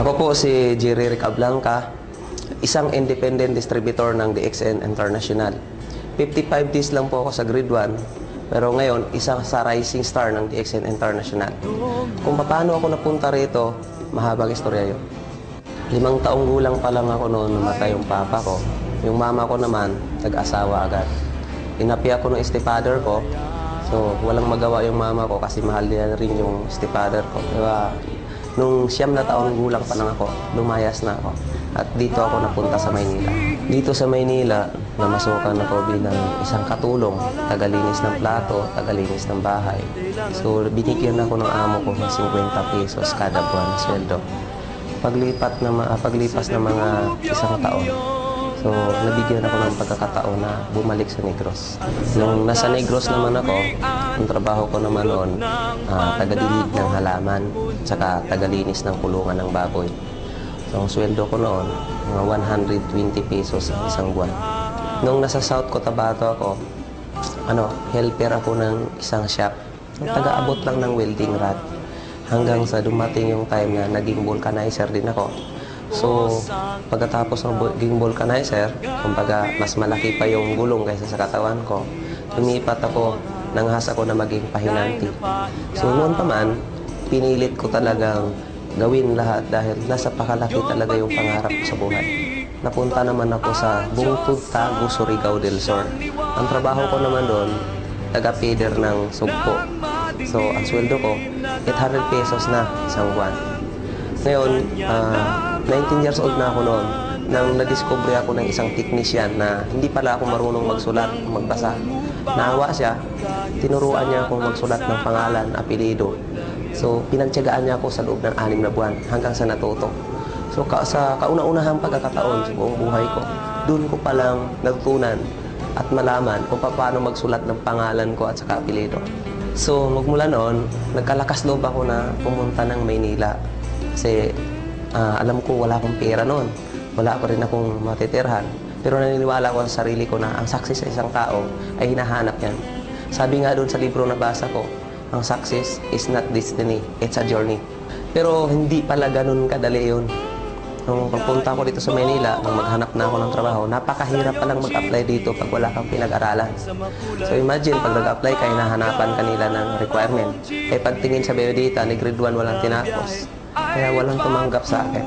Ako po si Jerry Ricablanca, isang independent distributor ng DXN International. 55 days lang po ako sa grade 1, pero ngayon, isa sa rising star ng DXN International. Kung paano ako napunta rito, mahabang istorya yun. 5 taong gulang pa lang ako noon namatay yung papa ko. Yung mama ko naman, nag-asawa agad. Inapi ako ng stepfather ko, so walang magawa yung mama ko kasi mahal niya rin yung stepfather ko. Diba? Nung 9 na taong gulang pa lang ako, lumayas na ako. At dito ako napunta sa Maynila. Dito sa Maynila, namasukan ako bilang isang katulong, tagalinis ng plato, tagalinis ng bahay. So, binigyan ako ng amo ko ng 50 pesos kada buwan na sweldo. Paglipas ng mga isang taon, so nabigyan ako ng pagkakataon na bumalik sa Negros. Nung nasa Negros naman ako, ang trabaho ko naman noon, tagadilig ng halaman, tsaka tagalinis ng kulungan ng baboy. So ang sweldo ko noon, mga 120 pesos isang buwan. Nung nasa South Cotabato ako, helper ako ng isang shop. Taga-abot lang ng welding rod. Hanggang sa dumating yung time na naging vulcanizer din ako. So, pagkatapos ng naging vulcanizer, kumbaga mas malaki pa yung gulong kaysa sa katawan ko, lumipat ako, nanghas ako na maging pahinanti. So, noon pa man, pinilit ko talagang gawin lahat dahil nasa pakalaki talaga yung pangarap ko sa buhay. Napunta naman ako sa Bungtod, Tago, Surigao del Sur. Ang trabaho ko naman doon, taga-feeder ng sugpo. So, ang sweldo ko, 800 pesos na isang buwan. Ngayon, 19 years old na ako noon nang nadiscover ako ng isang technician na hindi pala ako marunong magsulat, magbasa. Naawa siya, tinuruan niya akong magsulat ng pangalan, apelido. So, pinagtiyagaan niya ako sa loob ng 6 na buwan hanggang sa natuto. So, sa kauna-unahang pagkakataon sa buong buhay ko, doon ko palang natutunan at malaman kung paano magsulat ng pangalan ko at saka apelido. So, magmula noon, nagkalakas loob ako na pumunta ng Maynila. Kasi alam ko wala akong pera noon. Wala ko rin akong matitirhan. Pero naniniwala ko sa sarili ko na ang success sa isang tao ay hinahanap yan. Sabi nga doon sa libro na basa ko, ang success is not destiny, it's a journey. Pero hindi pala ganun kadali yun. Nung pagpunta ko dito sa Maynila, nung maghanap na ako ng trabaho, napakahirap palang mag-apply dito pag wala kang pinag-aralan. So imagine, pag nag-apply ka, hinahanapan kanila ng requirement. Pagtingin sa biodata, ni grade 1 walang tinapos. Kaya walang tumanggap sa akin.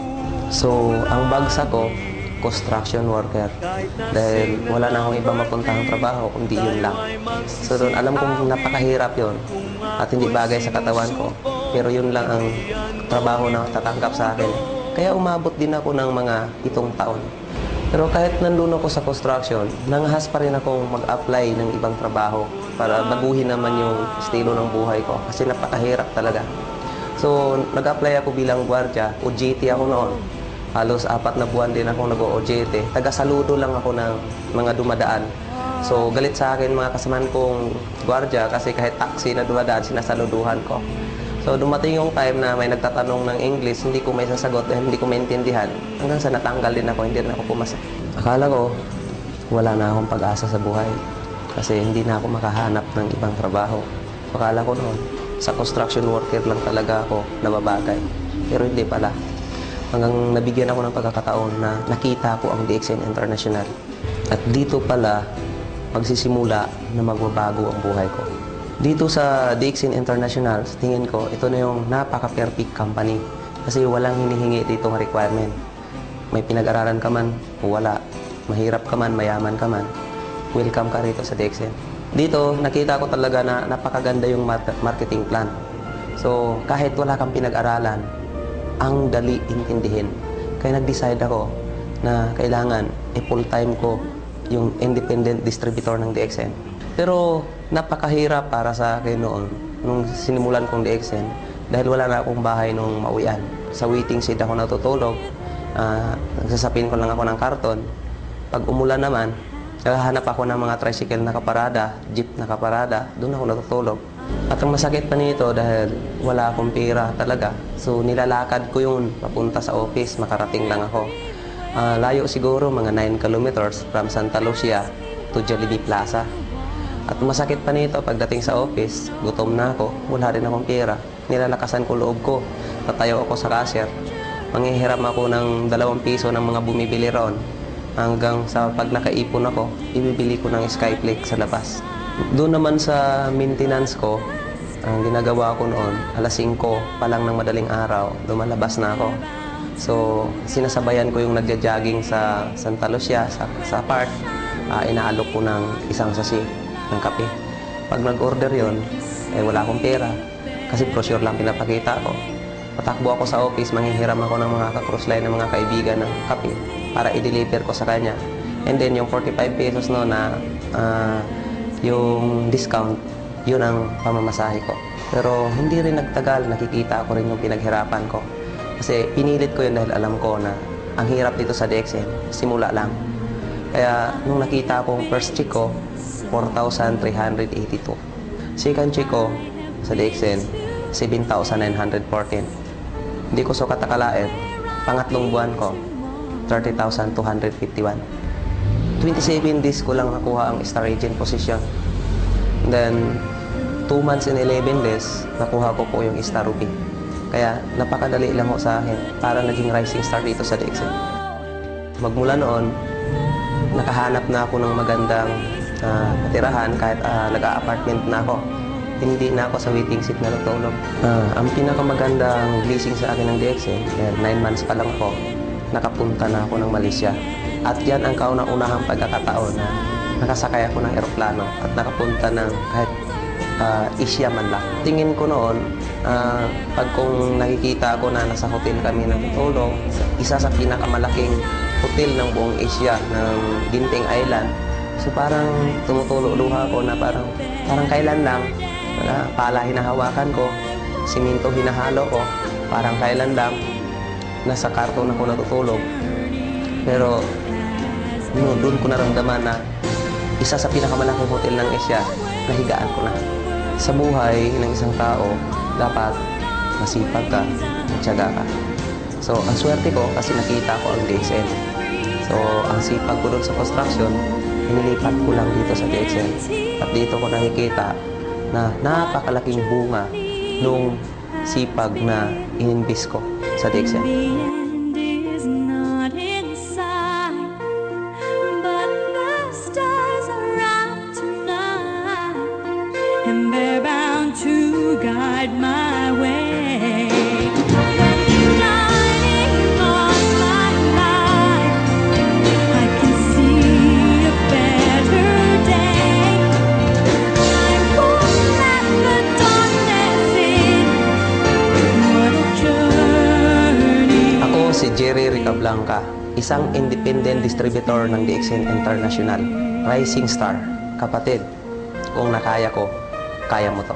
So, ang bagsak ko, construction worker. Dahil wala na akong ibang mapuntahang trabaho, kundi yun lang. So doon, alam kong napakahirap yun. At hindi bagay sa katawan ko. Pero yun lang ang trabaho na tatanggap sa akin. Kaya umabot din ako ng mga 7 taon. Pero kahit nandun ako sa construction, nanghas pa rin akong mag-apply ng ibang trabaho para baguhin naman yung estilo ng buhay ko. Kasi napakahirap talaga. So, nag-apply ako bilang gwardiya. OJT ako noon. Halos 4 na buwan din akong nag-OJT. Taga-saludo lang ako ng mga dumadaan. So, galit sa akin mga kasamahan kong gwardiya kasi kahit taxi na dumadaan, sinasaluduhan ko. So, dumating yung time na may nagtatanong ng English, hindi ko may sasagot dahil hindi ko maintindihan. Hanggang sa natanggal din ako, hindi na ako pumasa. Akala ko, wala na akong pag-asa sa buhay. Kasi hindi na ako makahanap ng ibang trabaho. Akala ko noon, sa construction worker lang talaga ako nababagay. Pero hindi pala. Hanggang nabigyan ako ng pagkakataon na nakita ko ang DXN International. At dito pala, magsisimula na magbabago ang buhay ko. Dito sa DXN International, tingin ko, ito na yung napaka-perfect company. Kasi walang hinihingi dito ng requirement. May pinag-aralan ka man o wala. Mahirap ka man, mayaman ka man. Welcome ka rito sa DXN. Dito, nakita ko talaga na napakaganda yung marketing plan. So, kahit wala kang pinag-aralan, ang dali intindihin. Kaya nag-decide ako na kailangan i-full-time ko yung independent distributor ng DXN. Pero napakahirap para sa akin noon nung sinimulan kong DXN dahil wala na akong bahay nung mauwian. Sa waiting shed ako natutulog, nagsasapin ko lang ako ng karton. Pag umulan naman, naghahanap ako ng mga tricycle na kaparada, jeep na kaparada, doon ako natutulog. At ang masakit pa nito dahil wala akong pera talaga. So nilalakad ko yun papunta sa office, makarating lang ako. Layo siguro, mga 9 kilometers from Santa Lucia to Jollibee Plaza. At masakit pa nito pagdating sa office, gutom na ako, wala rin akong pera. Nilalakasan ko loob ko, tatayo ako sa cashier. Manghihiram ako ng 2 piso ng mga bumibili ron. Hanggang sa pag nakaipon ako, ibibili ko ng Skyflake sa labas. Doon naman sa maintenance ko, ang ginagawa ko noon, alas 5 pa lang ng madaling araw, lumalabas na ako. So, sinasabayan ko yung nagja-jogging sa Santa Lucia, sa park. Inaalok ko ng isang sasi ng kape. Pag nag-order yon, wala akong pera. Kasi brochure lang pinapakita ko. Patakbo ako sa office, manghihiram ako ng mga ka-cross line ng mga kaibigan ng kape para i-deliver ko sa kanya. And then yung 45 pesos no na yung discount, yun ang pamamasahe ko. Pero hindi rin nagtagal, nakikita ko rin yung pinaghirapan ko. Kasi pinilit ko yun dahil alam ko na ang hirap dito sa DXN, simula lang. Kaya nung nakita kong first check ko, 4,382. Second check ko sa DXN, 7,914. Hindi ko sukat akalain, pangatlong buwan ko, 30,251. 27 days ko lang nakuha ang star agent position. Then, 2 months and 11 days, nakuha ko po yung star ruby. Kaya, napakadali lang ho sa akin para naging rising star dito sa DXN. Magmula noon, nakahanap na ako ng magandang patirahan kahit nag-a-apartment na ako. Hindi na ako sa waiting seat na natulog. Ang pinakamagandang blessing sa akin ng DXN, 9 months pa lang ako, nakapunta na ako ng Malaysia. At yan ang kauna-unahang pagkakataon na nakasakay ako ng eroplano at nakapunta ng kahit Asia man lang. Tingin ko noon, pag kung nakikita ko na nasa hotel kami natutulog, isa sa pinakamalaking hotel ng buong Asia, ng Ginting Island. So parang tumutulo luha ko na parang kailan lang, pala hinahawakan ko, siminto hinahalo ko, parang kailan lang, nasa karton ako natutulog. Pero doon ko naramdaman na isa sa pinakamalaking hotel ng Asia, nahigaan ko na. Sa buhay ng isang tao, dapat masipag ka, matyaga ka. So, ang swerte ko kasi nakita ko ang DXN. So, ang sipag ko doon sa construction, inilipat ko lang dito sa DXN. At dito ko nakikita na napakalaking bunga nung sipag na ininvest ko sa DXN. Guide my way. When you're shining on my life, I can see a better day. I won't let the darkness in. What a journey. Ako si Jerry Ricablanca, isang independent distributor ng DXN International. Rising Star. Kapatid, kung nakaya ko, kaya mo to.